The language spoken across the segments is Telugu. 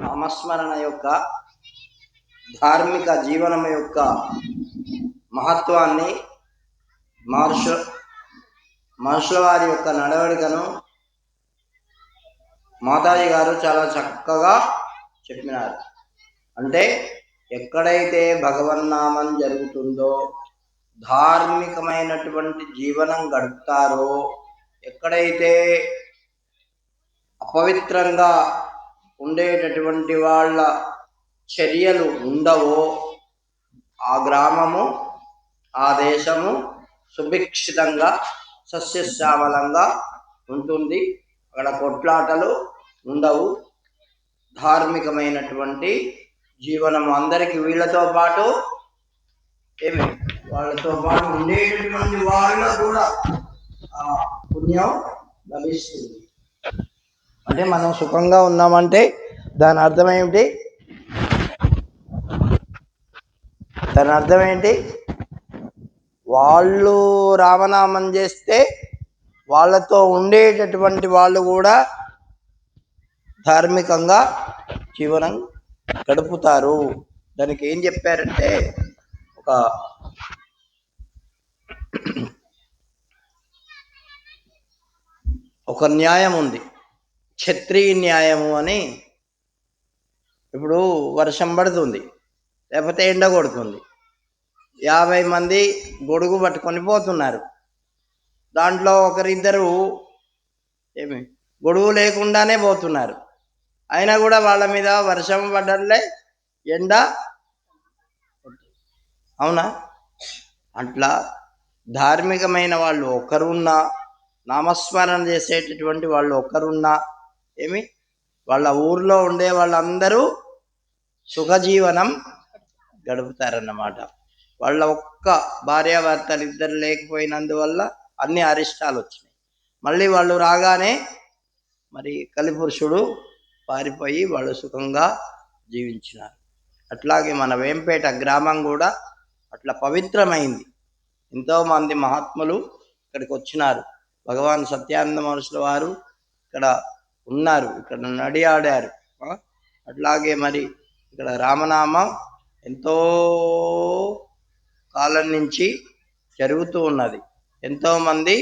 నామస్మరణ యొక్క ధార్మిక జీవనం యొక్క మహత్వాన్ని మహర్షుల వారి యొక్క నడవడికను మాతాజీ గారు చాలా చక్కగా చెప్పినారు. అంటే ఎక్కడైతే భగవన్నామం జరుగుతుందో, ధార్మికమైనటువంటి జీవనం గడుపుతారో, ఎక్కడైతే అపవిత్రంగా ఉండేటటువంటి వాళ్ళ చర్యలు ఉండవో ఆ గ్రామము, ఆ దేశము సుభిక్షితంగా సస్యశ్యామలంగా ఉంటుంది. అక్కడ కొట్లాటలు ఉండవు. ధార్మికమైనటువంటి జీవనం అందరికీ వీళ్ళతో పాటు వాళ్ళతో పాటు ఉండేటటువంటి వాళ్ళకు కూడా పుణ్యం లభిస్తుంది. అంటే మనం సుఖంగా ఉన్నామంటే దాని అర్థం ఏమిటి? దాని అర్థం ఏంటి? వాళ్ళు రామనామం చేస్తే వాళ్ళతో ఉండేటటువంటి వాళ్ళు కూడా ధార్మికంగా జీవనం గడుపుతారు. దానికి ఏం చెప్పారంటే ఒక న్యాయం ఉంది, క్షత్రియ న్యాయము అని. ఇప్పుడు వర్షం పడుతుంది, లేకపోతే ఎండ కొడుతుంది, 50 మంది గొడుగు పట్టుకొని పోతున్నారు. దాంట్లో ఒకరిద్దరు గొడుగు లేకుండానే పోతున్నారు. అయినా కూడా వాళ్ళ మీద వర్షం పడ్డలే, ఎండ. అవునా? అట్లా ధార్మికమైన వాళ్ళు ఒకరున్నా, నామస్మరణ చేసేటటువంటి వాళ్ళు ఒకరున్నా వాళ్ళ ఊర్లో ఉండే వాళ్ళందరూ సుఖజీవనం గడుపుతారన్నమాట. వాళ్ళ ఒక్క భార్యాభర్తలు ఇద్దరు లేకపోయినందువల్ల అన్ని అరిష్టాలు వచ్చినాయి. మళ్ళీ వాళ్ళు రాగానే మరి కలిపురుషుడు పారిపోయి వాళ్ళు సుఖంగా జీవించినారు. అట్లాగే మన వేంపేట గ్రామం కూడా అట్లా పవిత్రమైంది. ఎంతోమంది మహాత్ములు ఇక్కడికి వచ్చినారు. భగవాన్ సత్యానంద మహర్షుల వారు ఇక్కడ ఉన్నారు, ఇక్కడ నడియాడారు. అట్లాగే మరి ఇక్కడ రామనామం ఎంతో కాలం నుంచి జరుగుతూ ఉన్నది, ఎంతోమంది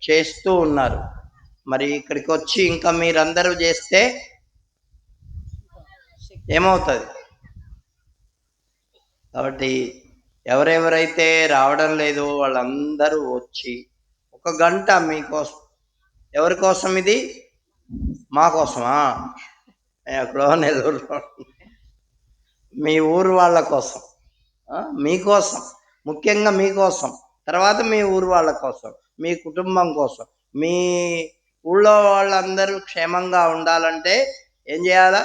చేస్తూ ఉన్నారు. మరి ఇక్కడికి వచ్చి ఇంకా మీరందరూ చేస్తే ఏమవుతుంది? కాబట్టి ఎవరెవరైతే రావడం లేదో వాళ్ళందరూ వచ్చి 1 గంట మీకోసం. ఎవరి కోసం ఇది? మా కోసమా? ఎక్కడో నెల్లూరులో మీ ఊరు వాళ్ళ కోసం, మీకోసం, ముఖ్యంగా మీకోసం, తర్వాత మీ ఊరు వాళ్ళ కోసం, మీ కుటుంబం కోసం, మీ ఊళ్ళో వాళ్ళందరూ క్షేమంగా ఉండాలంటే ఏం చేయాలా?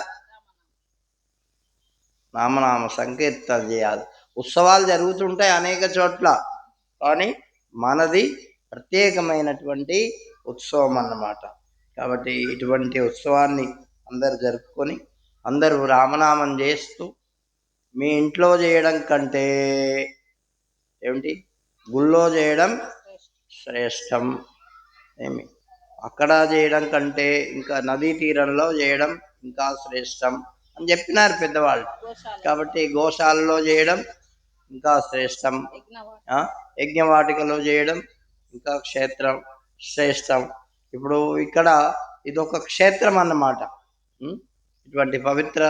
నామనామ సంకీర్తన చేయాలి. ఉత్సవాలు జరుగుతుంటాయి అనేక చోట్ల, కానీ మనది ప్రత్యేకమైనటువంటి ఉత్సవం అన్నమాట. కాబట్టి ఇటువంటి ఉత్సవాన్ని అందరు జరుపుకొని అందరూ రామనామం చేస్తూ, మీ ఇంట్లో చేయడం కంటే గుళ్ళో చేయడం శ్రేష్టం. అక్కడ చేయడం కంటే ఇంకా నదీ తీరంలో చేయడం ఇంకా శ్రేష్టం అని చెప్పినారు పెద్దవాళ్ళు. కాబట్టి గోశాలలో చేయడం ఇంకా శ్రేష్టం, యజ్ఞవాటికలో చేయడం ఇంకా శ్రేష్టం. ఇప్పుడు ఇక్కడ ఇదొక క్షేత్రం అన్నమాట. ఇటువంటి పవిత్ర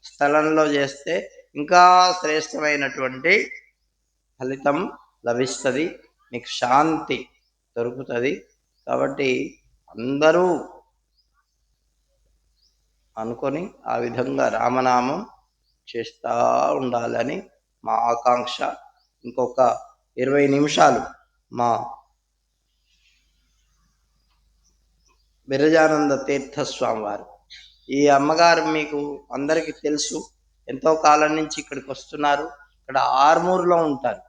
స్థలంలో చేస్తే ఇంకా శ్రేష్టమైనటువంటి ఫలితం లభిస్తుంది, మీకు శాంతి దొరుకుతుంది. కాబట్టి అందరూ అనుకొని ఆ విధంగా రామనామం చేస్తూ ఉండాలని మా ఆకాంక్ష. ఇంకొక 20 నిమిషాలు మా బిరజానంద తీర్థస్వామి వారు, ఈ అమ్మగారు మీకు అందరికీ తెలుసు, ఎంతో కాలం నుంచి ఇక్కడికి వస్తున్నారు. ఇక్కడ ఆర్మూరులో ఉంటారు.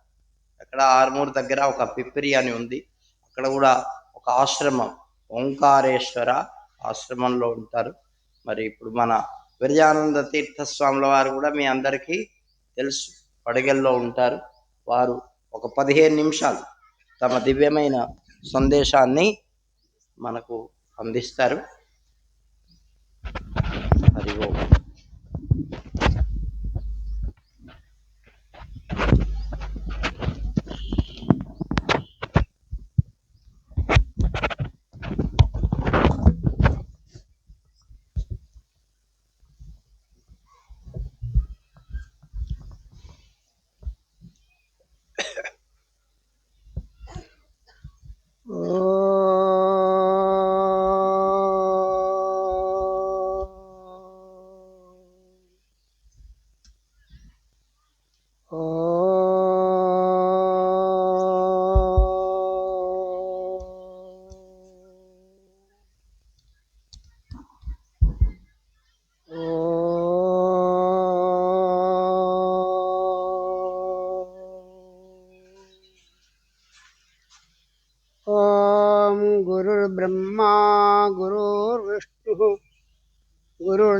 అక్కడ ఆర్మూరు దగ్గర ఒక పిప్పిరి అని ఉంది, అక్కడ కూడా ఒక ఆశ్రమం, ఓంకారేశ్వర ఆశ్రమంలో ఉంటారు. మరి ఇప్పుడు మన విరజానంద తీర్థస్వాముల వారు కూడా మీ అందరికీ తెలుసు, పడగల్లో ఉంటారు. వారు ఒక 15 నిమిషాలు తమ దివ్యమైన సందేశాన్ని మనకు అందిస్తారు. హరి ఓం.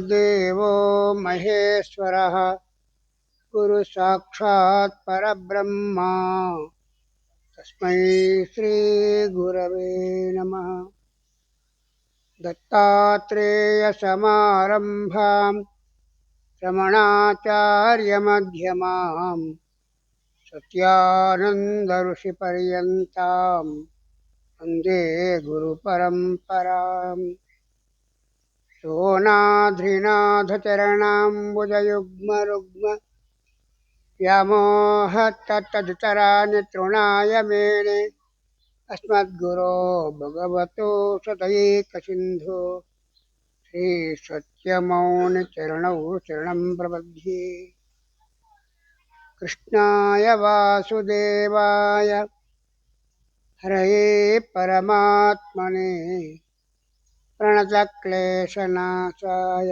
गुरुर्देवो महेश्वरः गुरुसाक्षात् परब्रह्म तस्मै श्रीगुरवे नमः। दत्तात्रेयसमारम्भां रमणाचार्यमध्यमाम् सत्यानन्दऋषिपर्यन्तां वन्दे गुरुपरम्पराम्। सोनाध्रिनाथचरणाम्बुजयुग्मरुग्म व्यामोहतत्तदितराणि तृणाय मेने अस्मद्गुरो भगवतो सतैकसिन्धो श्रीसत्यमौनिचरणौ शरणं प्रपद्ये। कृष्णाय वासुदेवाय हरये परमात्मने प्रणतक्लेशनाशाय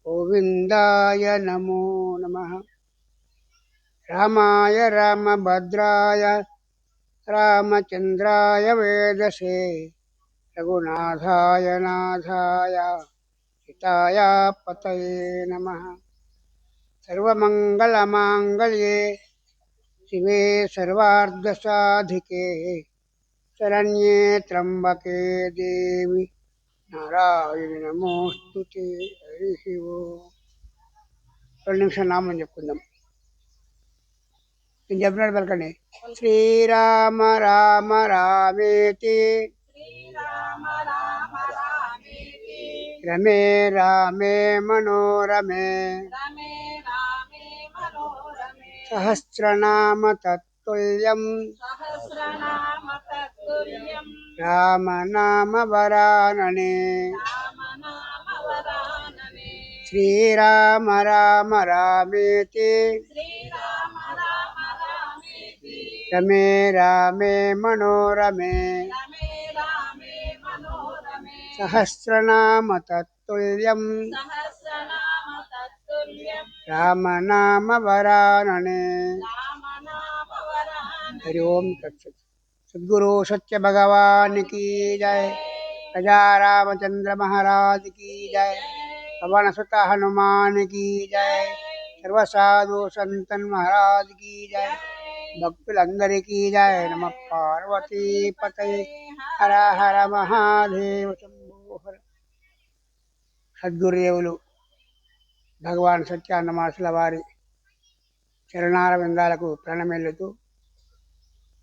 गोविन्दाय नमो नमः। रामाय रामभद्राय रामचन्द्राय वेदसे रघुनाथाय नाथाय सीताय पतये नमः। सर्वमङ्गलमाङ्गल्ये शिवे सर्वार्धसाधिके शरण्ये त्र्यम्बके देवी नारायणि नमोस्तुते। हरिः ओम्. 2 నిమిషాలు నామని చెప్పుకుందాం. నేను చెప్పినట్టు పలకండి. శ్రీరామ రామ రామేతి రమే రామే మనోరమే సహస్రనామ తత్తుల్యం రామనామ వరాననే. శ్రీరామ రామ రామేతి రమే రామే మనోరమే సహస్రనామ తత్తుల్యం రామనామ వరాననే. హరి ఓం తత్సత్. సద్గురు సత్య భగవాన్ की जय. प्रजा रामचंद्र महाराज की जय. पवन सुत हनुमान की जय. सर्व साधु संतन महाराज की जय. భక్తులందరికీ జయ. నమ పార్వతీ పతయే. హర హర మహాదేవ శంభో హర. సద్గురుదేవులు భగవాన్ సత్యాన్నమాసుల వారి చరణార విందాలకు ప్రణమెల్లుతూ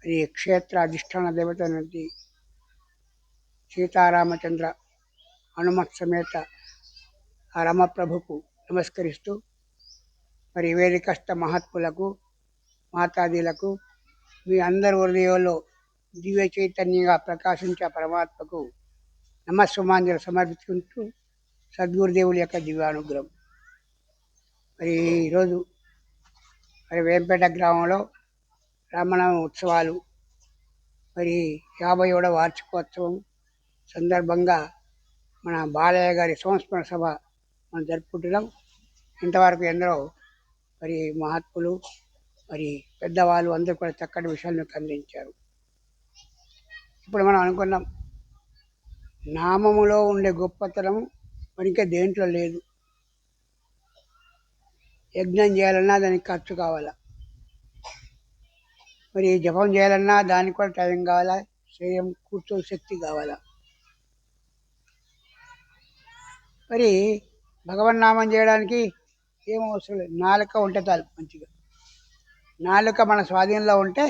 ఈ క్షేత్ర అధిష్టాన దేవత నుండి సీతారామచంద్ర హనుమత్ సమేత ఆ రమప్రభుకు నమస్కరిస్తూ మరి వేదికస్థ మహాత్ములకు మాతాదీలకు మీ అందరి హృదయంలో దివ్య చైతన్యంగా ప్రకాశించే పరమాత్మకు నమస్సుమాంజలు సమర్పించుకుంటూ సద్గురుదేవుల యొక్క దివ్యానుగ్రహం. మరి ఈరోజు మరి వేంపేట గ్రామంలో రామనవమి ఉత్సవాలు మరి 50వ వార్షికోత్సవం సందర్భంగా మన బాలయ్య గారి సంస్మరణ సభ మనం జరుపుకుంటున్నాం. ఇంతవరకు ఎందరో మరి మహాత్ములు మరి పెద్దవాళ్ళు అందరూ కూడా చక్కటి విషయాలను అందించారు. ఇప్పుడు మనం అనుకున్నాం నామములో ఉండే గొప్పతనం మరి ఇంకా దేంట్లో లేదు. యజ్ఞం చేయాలన్నా దానికి ఖర్చు కావాలా, మరి జపం చేయాలన్నా దానికి కూడా టైం కావాలా, శరీరం కూర్చో శక్తి కావాలా. మరి భగవన్నామం చేయడానికి ఏం అవసరం లేదు. నాలుక ఉంటే చాలు. మంచిగా నాలుక మన స్వాధీనంలో ఉంటే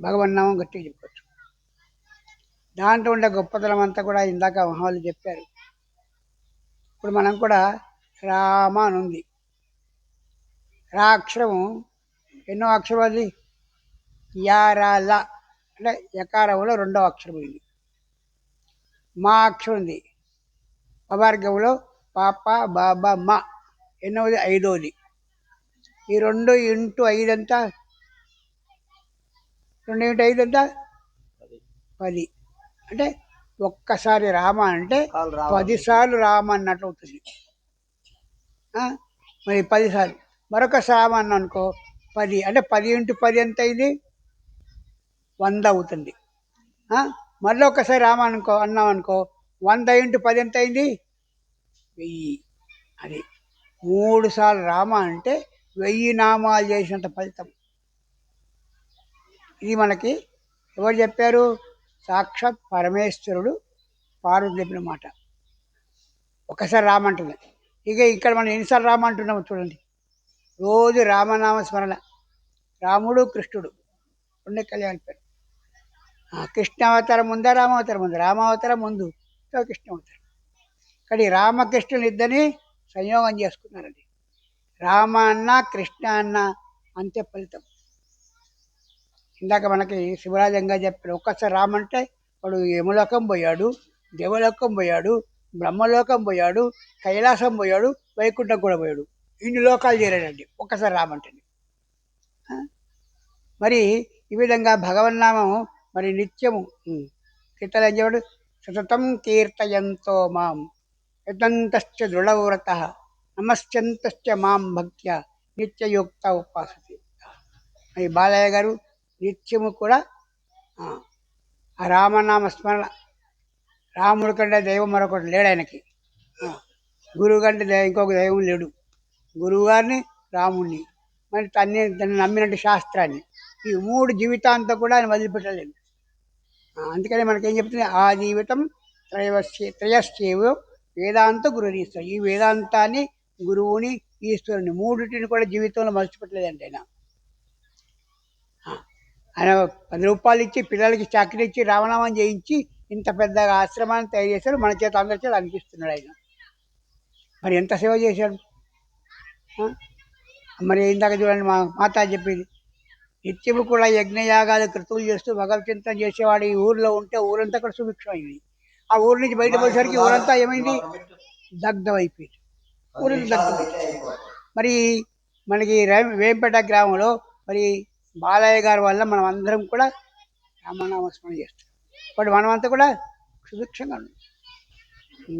భగవన్నామం గట్టిగా చెప్పచ్చు. దాంట్లో ఉండే గొప్పతనం అంతా కూడా ఇందాక మహాలు చెప్పారు. ఇప్పుడు మనం కూడా రామ అని ఉంది. రా అక్షరము ఎన్నో అక్షరం అది? యారాల అంటే యకారంలో 2వ అక్షరం ఇది. మా అక్షరం ఉంది. పవర్గంలో పాప బాబా మా ఎన్నోది? 5వది. ఈ 2 ఇంటూ 5 ఎంత? 2 ఇంటూ 5 ఎంత? 10. అంటే ఒక్కసారి రామ అంటే 10 సార్లు రామ అన్నట్టు అవుతుంది. మరి 10 సార్లు మరొకసారి రామ అన్న అనుకో 10 అంటే 10 ఇంటూ 10 ఎంత అయింది? 100 అవుతుంది. మళ్ళీ ఒకసారి రామ అనుకో అన్నాం అనుకో 100 ఇంటూ 10 ఎంత అయింది? 1000. అది 3 సార్లు రామ అంటే 1000 నామాలు చేసినంత ఫలితం. ఇది మనకి ఎవరు చెప్పారు? సాక్షాత్ పరమేశ్వరుడు పార్వతి చెప్పిన మాట. ఒకసారి రామ అంటుంది. ఇక ఇక్కడ మనం ఎన్నిసార్లు రామ అంటున్నాము చూడండి. రోజు రామనామ స్మరణ. రాముడు కృష్ణుడు ఉండే కళ్యాణ పేరు. కృష్ణ అవతారం ముందా రామావతారం ముందు? రామావతారం ముందు, కృష్ణ అవతారం. కానీ రామకృష్ణులు ఇద్దరిని సంయోగం చేసుకున్నారండి. రామ అన్న కృష్ణ అన్న అంతే ఫలితం. ఇందాక మనకి శివరాజంగా చెప్పాడు. ఒక్కసారి రామ అంటే వాడు యమలోకం పోయాడు, దేవలోకం పోయాడు, బ్రహ్మలోకం పోయాడు, కైలాసం పోయాడు, వైకుంఠం కూడా పోయాడు. ఇన్ని లోకాలు చేరాడండి ఒక్కసారి రామంటండి. మరి ఈ విధంగా భగవన్నామం మరి నిత్యము కీర్తన ఏం చెప్పాడు? సతతం కీర్తయంతో మాం యతంతశ్చ దృఢవ్రత నమశ్చంతశ్చ మాం భక్త్యా నిత్యయుక్త ఉపాసతే. మరి బాలయ్య గారు నిత్యము కూడా ఆ రామనామ స్మరణ. రాముడి కంటే దైవం మరొకటి లేడు ఆయనకి. గురువు కంటే ఇంకొక దైవం లేడు. గురువు గారిని, రాముడిని, మరి తన్ని నమ్మినట్టు శాస్త్రాన్ని, ఈ 3 జీవితాంతం కూడా ఆయన వదిలిపెట్టలేదు. అందుకని మనకేం చెప్తుంది? ఆ జీవితం త్రయశ్చేవ వేదాంత గురురీశ్వరు. ఈ వేదాంతాన్ని, గురువుని, ఈశ్వరుని మూడిటిని కూడా జీవితంలో మర్చిపెట్టలేదండి ఆయన. ఆయన 10 రూపాయలు ఇచ్చి పిల్లలకి చాకరీ ఇచ్చి రామనామం చేయించి ఇంత పెద్దగా ఆశ్రమాన్ని తయారు చేశారు. మన చేత అందరి చేత అనిపిస్తున్నాడు ఆయన. మరి ఎంత సేవ చేశాడు. మరి ఇందాక చూడండి మా మాత చెప్పింది, నిత్యము కూడా యజ్ఞయాగాలు క్రతువులు చేస్తూ భగవద్చింతన చేసేవాడు ఈ ఊరిలో ఉంటే ఊరంతా కూడా సుభిక్షం అయింది. ఆ ఊరి నుంచి బయట పోయేసరికి ఊరంతా ఏమైంది? దగ్ధం అయిపోయింది. ఊరంతా దగ్ధం. మరి మనకి వేంపేట గ్రామంలో మరి బాలయ్య గారి వల్ల మనం అందరం కూడా రామనామస్మరణ చేస్తాం. ఇప్పుడు మనమంతా కూడా సుభిక్షంగా ఉంది.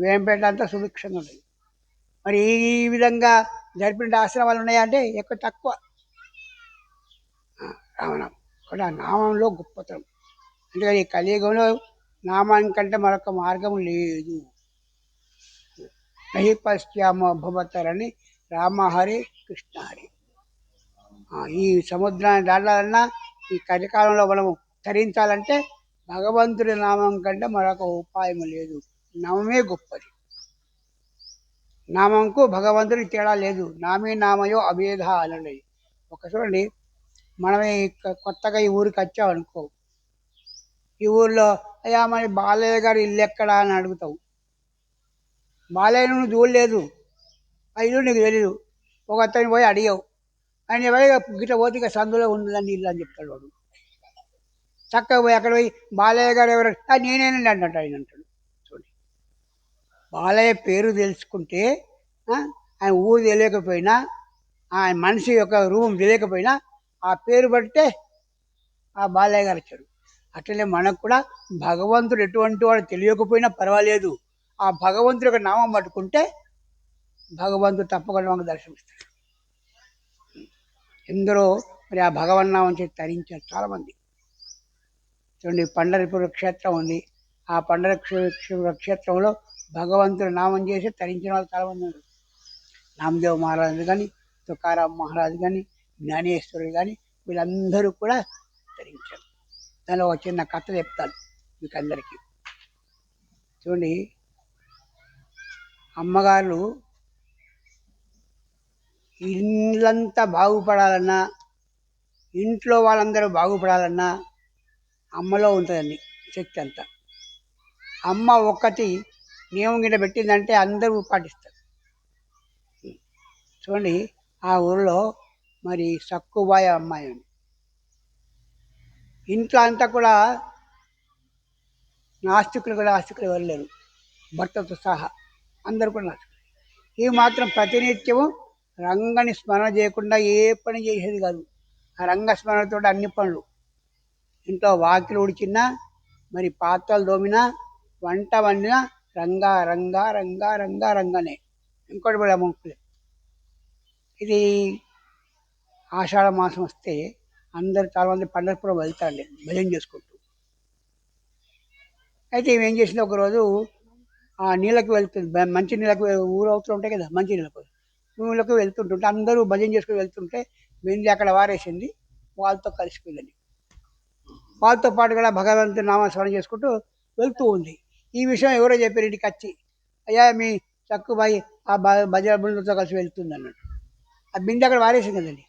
వేంపేట అంతా సుభిక్షంగా ఉంటుంది. మరి ఈ విధంగా జరిపిన ఆశ్రమాలు ఉన్నాయంటే ఎక్కువ తక్కువ. రామనామం కూడా నామంలో గొప్పతనం. అందుకని ఈ కలియుగంలో నామానికంటే మరొక మార్గం లేదు. నహి పశ్చామ భవతరని రామ హరి కృష్ణ హరి. ఈ సముద్రాన్ని దాటాలన్నా, ఈ కలికాలంలో మనము తరించాలంటే భగవంతుడి నామం కంటే మరొక ఉపాయం లేదు. నామమే గొప్పది. నామంకు భగవంతుడికి తేడా లేదు. నామే నామయో అభేద అనండి. ఒక చూడండి, మనమే కొత్తగా ఈ ఊరికి వచ్చామనుకో, ఈ ఊర్లో అయ్యా మరి బాలయ్య గారి ఇల్లు ఎక్కడా అని అడుగుతావు. బాలయ్యను నువ్వు చూడలేదు, ఆ ఇల్లు నీకు తెలీదు. ఒక అతని పోయి అడిగావు, ఆయన ఎవరైనా గిట్ట పోతే ఇక సందులో ఉందని ఇల్లు అని చెప్తాడు వాడు. చక్కగా పోయి అక్కడ పోయి బాలయ్య గారు ఎవరు, నేనేనండి అన్నట్టు ఆయన అంటాడు. చూడండి, బాలయ్య పేరు తెలుసుకుంటే ఆయన ఊరు తెలియకపోయినా, ఆయన మనిషి యొక్క రూపం తెలియకపోయినా ఆ పేరు పడితే ఆ బాలయ్య గారు వచ్చాడు. అట్లనే మనకు కూడా భగవంతుడు ఎటువంటి వాడు తెలియకపోయినా పర్వాలేదు, ఆ భగవంతుడి యొక్క నామం పట్టుకుంటే భగవంతుడు తప్పకుండా మనకు దర్శనమిస్తాడు. ఎందరో మరి ఆ భగవన్నామం చేసి తరించారు చాలామంది. చూడండి, పండరిపుర క్షేత్రం ఉంది. ఆ పండరిపుర క్షేత్రంలో భగవంతుడు నామం చేసి తరించిన వాళ్ళు చాలామంది ఉన్నారు. నామదేవ్ మహారాజు కానీ, తుకారాం మహారాజు కానీ, జ్ఞానేశ్వరుడు కానీ, వీళ్ళందరూ కూడా తరించారు. దానిలో ఒక చిన్న కథ చెప్తాను మీకు అందరికీ. చూడండి, అమ్మగారు ఇళ్ళంతా బాగుపడాలన్నా, ఇంట్లో వాళ్ళందరూ బాగుపడాలన్నా అమ్మలో ఉంటుందండి శక్తి అంతా. అమ్మ ఒక్కటి నియమం గిట్ట పెట్టిందంటే అందరూ పాటిస్తారు. చూడండి, ఆ ఊరిలో మరి సక్కుబాయ అమ్మాయి ఉంది. ఇంట్లో అంతా కూడా ఆస్తికులు ఎవరు లేరు, భర్తతో సహా అందరూ కూడా నాస్తికులు. ఇవి మాత్రం ప్రతినిత్యము రంగని స్మరణ చేయకుండా ఏ పని చేసేది కాదు. ఆ రంగ స్మరణతో అన్ని పనులు, ఇంట్లో వాకిలు ఉడిచినా, మరి పాత్రలు దోమినా, వంట వండినా రంగా రంగా రంగా రంగా రంగానే. ఇంకోటి కూడా మొక్కులే. ఇది ఆషాఢ మాసం వస్తే అందరు చాలామంది పండగపురం వెళ్తారండి భజన చేసుకుంటూ. అయితే ఏం చేసింది, ఒకరోజు ఆ నీళ్ళకి వెళ్తుంది, మంచి నీళ్ళకి ఊరు అవుతూ ఉంటాయి కదా, మంచి నీళ్ళకు ఊళ్ళకి వెళ్తుంటుంటే అందరూ భజన చేసుకుని వెళ్తుంటే బిందె అక్కడ వారేసింది, వాళ్ళతో కలిసిపోయిందండి. వాళ్ళతో పాటు కూడా భగవంతుని నామస్మరణ చేసుకుంటూ వెళ్తూ ఉంది. ఈ విషయం ఎవరో చెప్పారు ఇంటికి వచ్చి, అయ్యా మీ చక్కుబాయి ఆ భజన బృందంతో కలిసి వెళ్తుంది అన్నట్టు. ఆ బిందె అక్కడ వారేసింది కదండి.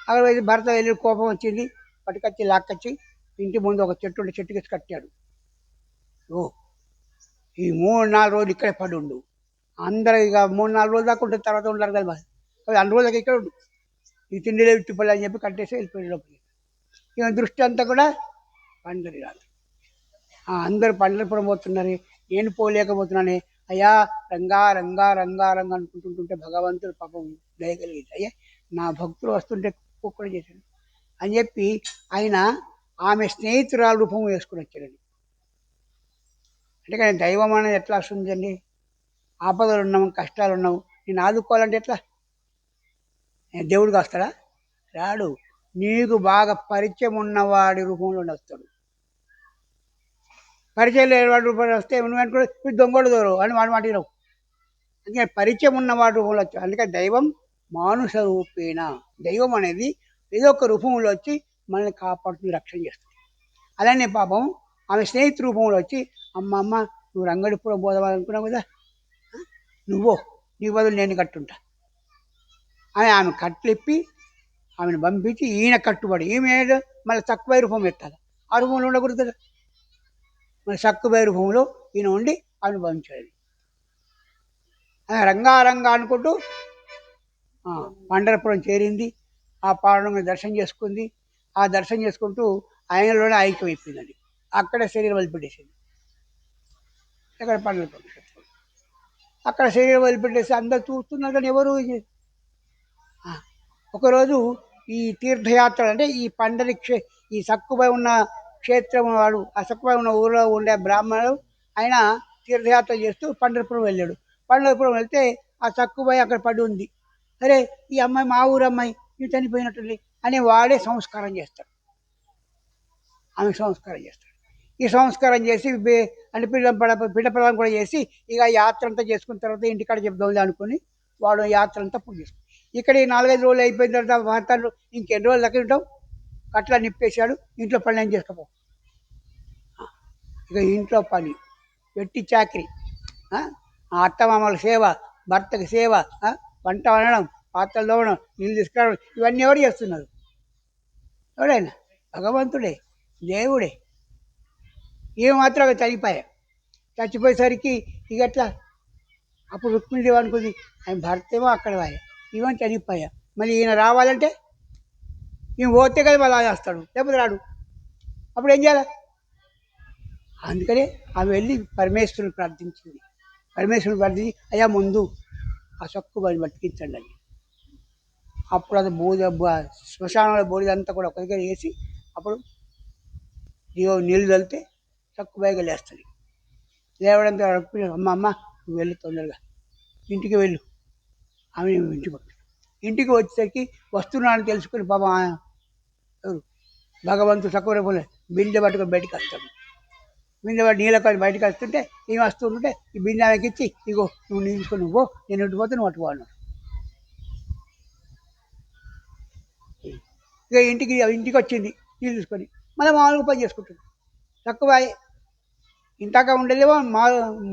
అక్కడ వెళ్ళి భర్త వెళ్ళి కోపం వచ్చింది, పట్టుకొచ్చి లాక్కొచ్చి ఇంటి ముందు ఒక చెట్టు ఉంటే చెట్టుకి కట్టాడు. ఓ ఈ 3-4 రోజులు ఇక్కడే పడి ఉండు, అందరూ ఇక 3-4 రోజులు దాకా ఉంటుంది, తర్వాత ఉండరు కదా మరి, అన్ని రోజులకి ఇక్కడ ఉండు, ఈ తిండిలే విట్టిపల్లి అని చెప్పి కట్టేసి వెళ్ళిపోయాడు లోపలికి. ఇక దృష్టి అంతా కూడా పండరి రాదు. అందరూ పండరిపురం పోతున్నారు, నేను పోలేకపోతున్నానే, అయ్యా రంగా రంగా రంగా రంగా అనుకుంటుంటే భగవంతుడు పాపం దయగలిగింది, అయ్యా నా భక్తులు వస్తుంటే కుక్కడు చేశాడు అని చెప్పి ఆయన ఆమె స్నేహితురాలు రూపం వేసుకుని వచ్చాడండి. అంటే కానీ దైవం అనేది ఎట్లా వస్తుందండి? ఆపదలు ఉన్నాము, కష్టాలు ఉన్నాము, నేను ఆదుకోవాలంటే ఎట్లా? దేవుడికి వస్తాడా? రాడు. నీకు బాగా పరిచయం ఉన్నవాడి రూపంలో వస్తాడు. పరిచయం లేని వాడి రూపంలో వస్తే నువ్వు అనుకో మీరు దొంగడు దూరు అని వాడు మాటిరావు. అందుకని పరిచయం ఉన్నవాడి రూపంలో వచ్చాడు. అందుకని దైవం మానుష రూపేణ, దైవం అనేది ఏదో ఒక రూపంలో వచ్చి మనల్ని కాపాడుతుంది, రక్షణ చేస్తుంది. అలానే పాపం ఆమె స్నేహితు రూపంలో వచ్చి, అమ్మ నువ్వు రంగడిపురం పోదామనుకున్నావు కదా, నువ్వు నీ బదులు నేను కట్టుంటా అని ఆమె కట్లిప్పి ఆమెను పంపించి ఈయన కట్టుబడి, ఈమె మళ్ళీ చక్కుబై రూపం ఎత్తాలి, ఆ రూపంలో ఉండకూడదు కదా, మన చక్కుబై రూపంలో ఈయన ఉండి ఆమెను పంపించాడు. రంగారంగా అనుకుంటూ పండరపురం చేరింది, ఆ పాండురంగ దర్శనం చేసుకుంది. ఆ దర్శనం చేసుకుంటూ ఆయనలోనే ఐక్యం అయిపోయిందండి. అక్కడే శరీరం వదిలిపెట్టేసింది. ఎక్కడ పండరపురం క్షేత్రం, అక్కడ శరీరం వదిలిపెట్టేసి అందరు చూస్తున్నారు కానీ ఎవరు. ఒకరోజు ఈ తీర్థయాత్ర అంటే ఈ ఈ సక్కుబై ఉన్న క్షేత్రం వాడు, ఆ సక్కుబై ఉన్న ఊరిలో ఉండే బ్రాహ్మణుడు ఆయన తీర్థయాత్ర చేస్తూ పండరపురం వెళ్ళాడు. పండరపురం వెళ్తే ఆ సక్కుబై అక్కడ పడి ఉంది. సరే ఈ అమ్మాయి మా ఊరు అమ్మాయి, ఇవి చనిపోయినట్టుంది అని వాడే సంస్కారం చేస్తాడు, ఆమె సంస్కారం చేస్తాడు. ఈ సంస్కారం చేసి అంటే పిల్ల ప్రదానం కూడా చేసి ఇక యాత్ర అంతా చేసుకున్న తర్వాత ఇంటికాడ చెప్దాం అనుకుని వాడు యాత్ర అంతా పూర్తి చేసుకుంటాడు. ఇక్కడ ఈ 4-5 రోజులు అయిపోయిన తర్వాత భర్తలు ఇంకెన్ని రోజులు దగ్గర ఉంటాం, కట్లా నిప్పేశాడు, ఇంట్లో పని ఏం చేసుకోపో, ఇక ఇంట్లో పని వెట్టి చాకరీ, అత్తమామల సేవ, భర్తకి సేవ, వంట వండడం, పాత్రలు తోవడం, నీళ్ళు తీసుకురావడం, ఇవన్నీ ఎవరు చేస్తున్నారు? ఎవడైనా భగవంతుడే, దేవుడే. ఇవి మాత్రం చచ్చిపోయేసరికి ఇక ఎట్లా? అప్పుడు రుక్మిణీదేవి అనుకుంది ఆయన భర్త ఏమో అక్కడ వాయ, ఇవన్నీ చనిపోయా, మళ్ళీ ఈయన రావాలంటే ఈయన పోతే కదా మళ్ళీ చేస్తాడు, లేకపోతే రాడు, అప్పుడు ఏం చేయాలి? అందుకనే ఆమె వెళ్ళి పరమేశ్వరుని ప్రార్థించింది. పరమేశ్వరుని ప్రార్థించి అయ్యా ముందు ఆ సక్కుబని బతికించండి అని. అప్పుడు అది శ్మశానంలో బోడిదంతా కూడా ఒక దగ్గర వేసి అప్పుడు నీళ్ళు చల్లితే సక్కుబాయిగా లేస్తుంది. లేవడంతో అమ్మ నువ్వు వెళ్ళి తొందరగా ఇంటికి వెళ్ళు, ఆమె ఇంటికి వచ్చేసరికి వస్తున్నానని తెలుసుకుని పాపం భగవంతుడు సక్కువ బిందె పట్టుకొని బయటికి వస్తాడు. బిందె పట్టి నీళ్ళకొని బయటకు వస్తుంటే ఈమె వస్తుంటే ఈ బిందె ఆమెకి ఇచ్చి ఇగో నువ్వు నిలుచుకొని నువ్వు, నేను ఇంటిపోతే నువ్వు అట్టుకో అన్నాడు. ఇక ఇంటికి వచ్చింది నీళ్ళు తీసుకొని మళ్ళీ మామూలుగా పని చేసుకుంటుంది. సక్కుబాయి ఇంతగా ఉండలేవో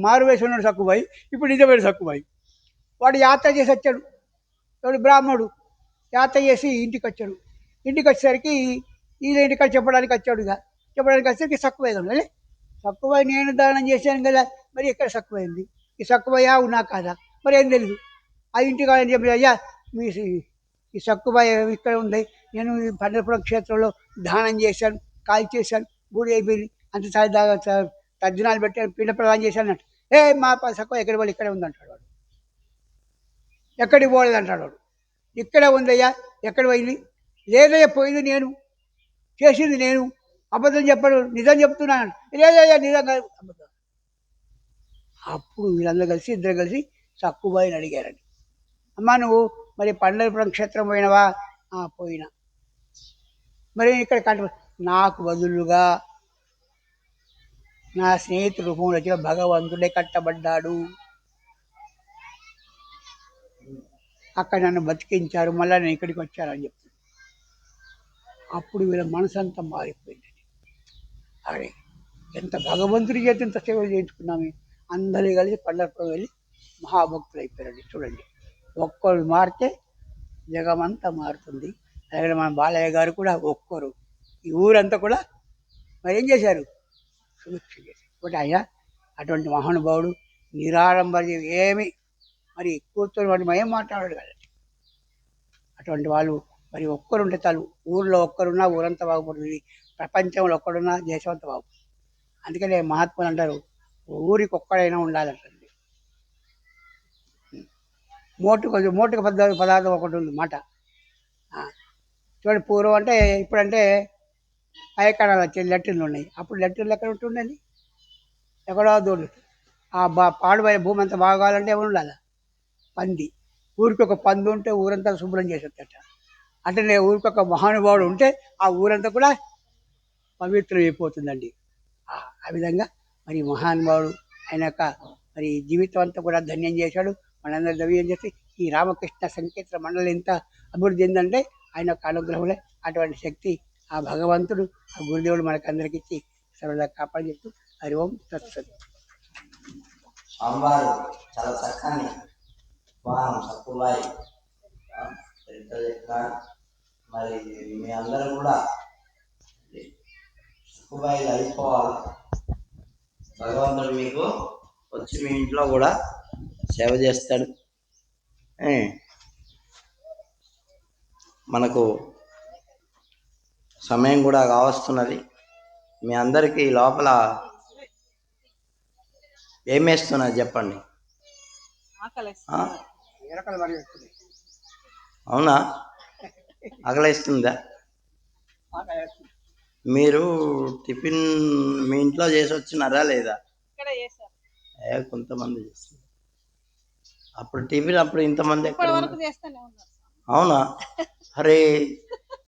మారు వేసి ఉన్నాడు సక్కుబాయి, ఇప్పుడు నిజమైన సక్కుబాయి. వాడు యాత్ర చేసి వచ్చాడు, వాడు బ్రాహ్మణుడు యాత్ర చేసి ఇంటికి వచ్చాడు. ఇంటికి వచ్చేసరికి ఈయన ఇంటికాడ చెప్పడానికి వచ్చాడు. ఇక చెప్పడానికి వచ్చేసరికి సక్కుబాయి ఉండాలి. సక్కుబాయి నేను దానం చేశాను కదా, మరి ఎక్కడ సక్కుబైంది? ఈ సక్కుబాయి ఉన్నా కాదా మరి ఏం తెలీదు. ఆ ఇంటికాడ అని చెప్పి అయ్యా మీ ఈ సక్కుబాయి ఇక్కడ ఉంది, నేను ఈ పండరపురం క్షేత్రంలో దానం చేశాను, కాల్ చేశాను, బూడి అయిపోయింది, అంత తర్జనాలు పెట్టాను, పిండ ప్రదానం చేశాను అన్నట్టు. మా సక్కువ ఎక్కడి వాళ్ళు ఇక్కడే ఉందంటాడు వాడు. ఎక్కడికి పోలేదు అంటాడు వాడు. ఇక్కడే ఉందయ్యా, ఎక్కడ పోయింది? లేదయ్యా పోయింది నేను, చేసింది నేను, అబద్ధం చెప్పడు, నిజం చెప్తున్నాను. లేదయ్యా నిజంగా అబద్ధం. అప్పుడు వీళ్ళందరూ ఇద్దరు కలిసి సక్కుబాయిని అడిగారండి, అమ్మా నువ్వు మరి పండరపురం క్షేత్రం పోయినవా? పోయినా. మరి ఇక్కడ నాకు బదులుగా నా స్నేహితుడు రూపంలో వచ్చిన భగవంతుడే కట్టబడ్డాడు. అక్కడ నన్ను బతికించారు, మళ్ళీ నేను ఇక్కడికి వచ్చానని చెప్పి అప్పుడు వీళ్ళ మనసు అంతా మారిపోయింది. అరే ఎంత భగవంతుడి చేత ఇంత సేవలు చేయించుకున్నాము. అందరూ కలిసి పండగకు వెళ్ళి మహాభక్తులు అయిపోయారండి. చూడండి, ఒక్కరు మారితే జగమంతా మారుతుంది. అలాగే మన బాలయ్య గారు కూడా ఒక్కరు ఈ ఊరంతా కూడా మరి ఏం చేశారు, సుభిక్ష చేశారు. ఒకటి ఆయన అటువంటి మహానుభావుడు నిరాడంబర ఏమి మరి కూర్చొని వాడిని ఏం మాట్లాడాడు కదండి. అటువంటి వాళ్ళు మరి ఒక్కరుంటే చాలు, ఊళ్ళో ఒక్కరున్నా ఊరంతా బాగుపడుతుంది, ప్రపంచంలో ఒక్కడున్నా దేశం అంతా బాగుపడుతుంది. అందుకనే మహాత్ములు అంటారు ఊరికి ఒక్కడైనా ఉండాలంటండి. మోటుకు పదార్థం ఒకటి ఉంది మాట. చూడండి, పూర్వం అంటే ఇప్పుడంటే పైకణాలు వచ్చేది, లెట్రిన్లు ఉన్నాయి. అప్పుడు లెట్రిన్లు ఎక్కడ ఉంటుండండి, ఎక్కడో దూరం. పాడుపోయే భూమి అంతా బాగాలంటే ఎవరు ఉండాలి, పంది. ఊరికి ఒక పంది ఉంటే ఊరంతా శుభ్రం చేసేట. అంటే ఊరికి ఒక మహానుభావుడు ఉంటే ఆ ఊరంతా కూడా పవిత్రం అయిపోతుందండి. ఆ విధంగా మరి మహానుభావుడు ఆయన యొక్క మరి జీవితం అంతా కూడా ధన్యం చేశాడు, మనందరూ ధన్యం చేసి ఈ రామకృష్ణ సంకీర్తన మండలి ఎంత అభివృద్ధి చెందంటే ఆయన యొక్క అనుగ్రహంలో అటువంటి శక్తి ఆ భగవంతుడు ఆ గురుదేవుడు మనకందరికి ఇచ్చి సర్వదా కాపాడి చెప్తూ హరి ఓం తత్సత్. స్వామివారు చాలా చక్కని వాహనం సక్కుబాయి మరి మీ అందరూ కూడా సక్కుబాయిలు అయిపోవాలి. భగవంతుడు మీకు వచ్చి మీ ఇంట్లో కూడా సేవ చేస్తాడు. మనకు సమయం కూడా కావస్తున్నది. మీ అందరికీ లోపల ఏం వేస్తున్నది చెప్పండి. అవునా, ఆకలిస్తుందా? మీరు టిఫిన్ మీ ఇంట్లో చేసి వచ్చినారా లేదా? కొంతమంది చేస్తున్నారు. అప్పుడు టిఫిన్ అప్పుడు ఇంతమంది అవునా? అరే